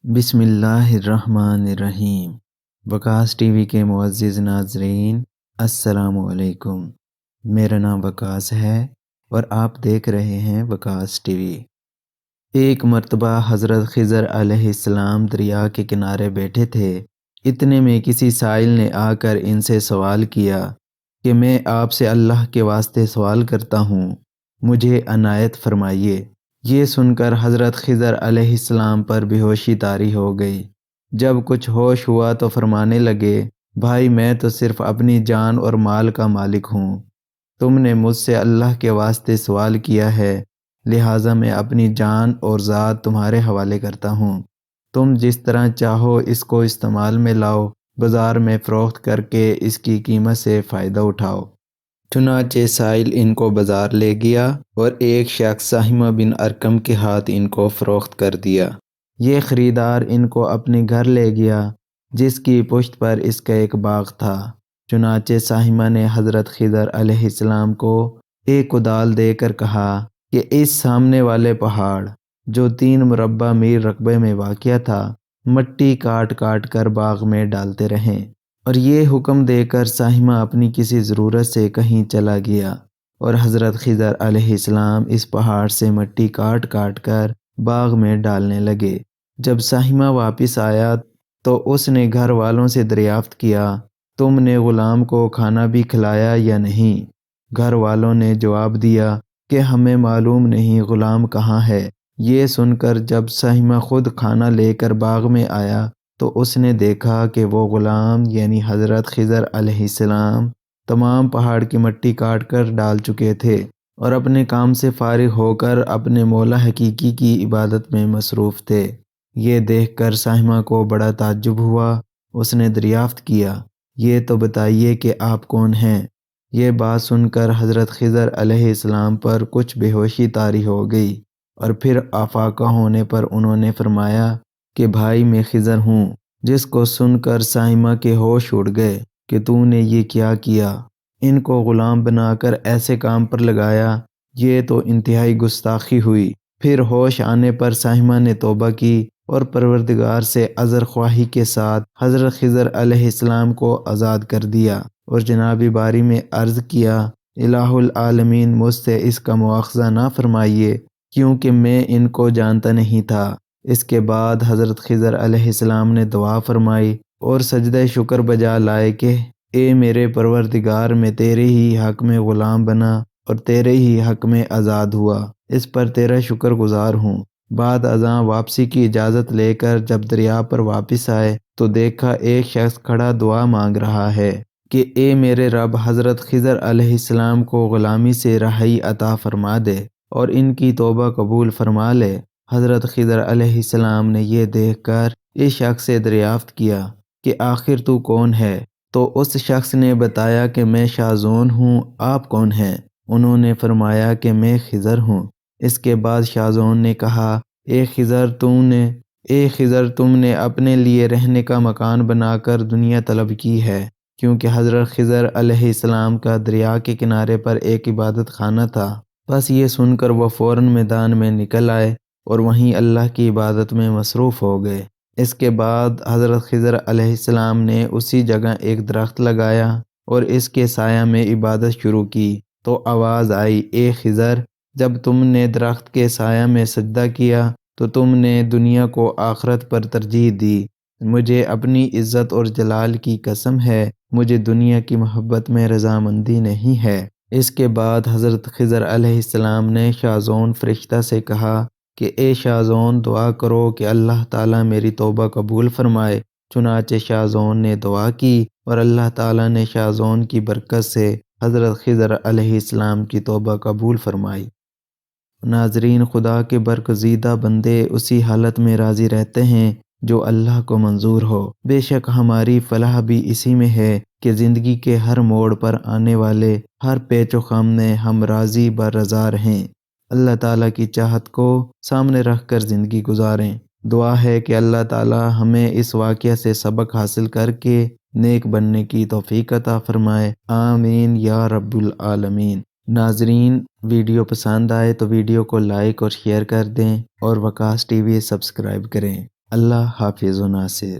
بسم اللہ الرحمن الرحیم۔ وکاس ٹی وی کے معزز ناظرین، السلام علیکم۔ میرا نام وکاس ہے اور آپ دیکھ رہے ہیں وکاس ٹی وی۔ ایک مرتبہ حضرت خضر علیہ السلام دریا کے کنارے بیٹھے تھے۔ اتنے میں کسی سائل نے آ کر ان سے سوال کیا کہ میں آپ سے اللہ کے واسطے سوال کرتا ہوں، مجھے عنایت فرمائیے۔ یہ سن کر حضرت خضر علیہ السلام پر بے ہوشی طاری ہو گئی۔ جب کچھ ہوش ہوا تو فرمانے لگے، بھائی میں تو صرف اپنی جان اور مال کا مالک ہوں۔ تم نے مجھ سے اللہ کے واسطے سوال کیا ہے، لہٰذا میں اپنی جان اور ذات تمہارے حوالے کرتا ہوں۔ تم جس طرح چاہو اس کو استعمال میں لاؤ، بازار میں فروخت کر کے اس کی قیمت سے فائدہ اٹھاؤ۔ چنانچہ سائل ان کو بازار لے گیا اور ایک شخص سہمہ بن ارقم کے ہاتھ ان کو فروخت کر دیا۔ یہ خریدار ان کو اپنے گھر لے گیا جس کی پشت پر اس کا ایک باغ تھا۔ چنانچہ سہمہ نے حضرت خضر علیہ السلام کو ایک کدال دے کر کہا کہ اس سامنے والے پہاڑ جو 3 مربع میل رقبے میں واقع تھا، مٹی کاٹ کاٹ کر باغ میں ڈالتے رہیں۔ اور یہ حکم دے کر سہمہ اپنی کسی ضرورت سے کہیں چلا گیا اور حضرت خضر علیہ السلام اس پہاڑ سے مٹی کاٹ کاٹ کر باغ میں ڈالنے لگے۔ جب سہمہ واپس آیا تو اس نے گھر والوں سے دریافت کیا، تم نے غلام کو کھانا بھی کھلایا یا نہیں؟ گھر والوں نے جواب دیا کہ ہمیں معلوم نہیں غلام کہاں ہے۔ یہ سن کر جب سہمہ خود کھانا لے کر باغ میں آیا تو اس نے دیکھا کہ وہ غلام یعنی حضرت خضر علیہ السلام تمام پہاڑ کی مٹی کاٹ کر ڈال چکے تھے اور اپنے کام سے فارغ ہو کر اپنے مولا حقیقی کی عبادت میں مصروف تھے۔ یہ دیکھ کر سہمہ کو بڑا تعجب ہوا۔ اس نے دریافت کیا، یہ تو بتائیے کہ آپ کون ہیں؟ یہ بات سن کر حضرت خضر علیہ السلام پر کچھ بے ہوشی طاری ہو گئی اور پھر آفاقہ ہونے پر انہوں نے فرمایا کہ بھائی میں خضر ہوں، جس کو سن کر سہمہ کے ہوش اڑ گئے کہ تو نے یہ کیا کیا؟ ان کو غلام بنا کر ایسے کام پر لگایا، یہ تو انتہائی گستاخی ہوئی۔ پھر ہوش آنے پر سہمہ نے توبہ کی اور پروردگار سے عذر خواہی کے ساتھ حضرت خضر علیہ السلام کو آزاد کر دیا اور جناب باری میں عرض کیا، الہ العالمین مجھ سے اس کا مواخذہ نہ فرمائیے کیونکہ میں ان کو جانتا نہیں تھا۔ اس کے بعد حضرت خضر علیہ السلام نے دعا فرمائی اور سجدہ شکر بجا لائے کہ اے میرے پروردگار، میں تیرے ہی حق میں غلام بنا اور تیرے ہی حق میں آزاد ہوا، اس پر تیرا شکر گزار ہوں۔ بعد ازاں واپسی کی اجازت لے کر جب دریا پر واپس آئے تو دیکھا ایک شخص کھڑا دعا مانگ رہا ہے کہ اے میرے رب، حضرت خضر علیہ السلام کو غلامی سے رہائی عطا فرما دے اور ان کی توبہ قبول فرما لے۔ حضرت خضر علیہ السلام نے یہ دیکھ کر اس شخص سے دریافت کیا کہ آخر تو کون ہے؟ تو اس شخص نے بتایا کہ میں شاذون ہوں، آپ کون ہیں؟ انہوں نے فرمایا کہ میں خضر ہوں۔ اس کے بعد شاذون نے کہا، اے خضر تم نے اپنے لیے رہنے کا مکان بنا کر دنیا طلب کی ہے، کیونکہ حضرت خضر علیہ السلام کا دریا کے کنارے پر ایک عبادت خانہ تھا۔ بس یہ سن کر وہ فوراً میدان میں نکل آئے اور وہیں اللہ کی عبادت میں مصروف ہو گئے۔ اس کے بعد حضرت خضر علیہ السلام نے اسی جگہ ایک درخت لگایا اور اس کے سایہ میں عبادت شروع کی تو آواز آئی، اے خضر، جب تم نے درخت کے سایہ میں سجدہ کیا تو تم نے دنیا کو آخرت پر ترجیح دی۔ مجھے اپنی عزت اور جلال کی قسم ہے، مجھے دنیا کی محبت میں رضامندی نہیں ہے۔ اس کے بعد حضرت خضر علیہ السلام نے شاذون فرشتہ سے کہا کہ اے شاذون، دعا کرو کہ اللہ تعالیٰ میری توبہ قبول فرمائے۔ چنانچہ شاذون نے دعا کی اور اللہ تعالیٰ نے شاذون کی برکت سے حضرت خضر علیہ السلام کی توبہ قبول فرمائی۔ ناظرین، خدا کے برگزیدہ بندے اسی حالت میں راضی رہتے ہیں جو اللہ کو منظور ہو۔ بے شک ہماری فلاح بھی اسی میں ہے کہ زندگی کے ہر موڑ پر آنے والے ہر پیچ و خم میں ہم راضی برضا رہیں، اللہ تعالیٰ کی چاہت کو سامنے رکھ کر زندگی گزاریں۔ دعا ہے کہ اللہ تعالیٰ ہمیں اس واقعہ سے سبق حاصل کر کے نیک بننے کی توفیق عطا فرمائے، آمین یا رب العالمین۔ ناظرین، ویڈیو پسند آئے تو ویڈیو کو لائک اور شیئر کر دیں اور وکاس ٹی وی سبسکرائب کریں۔ اللہ حافظ و ناصر۔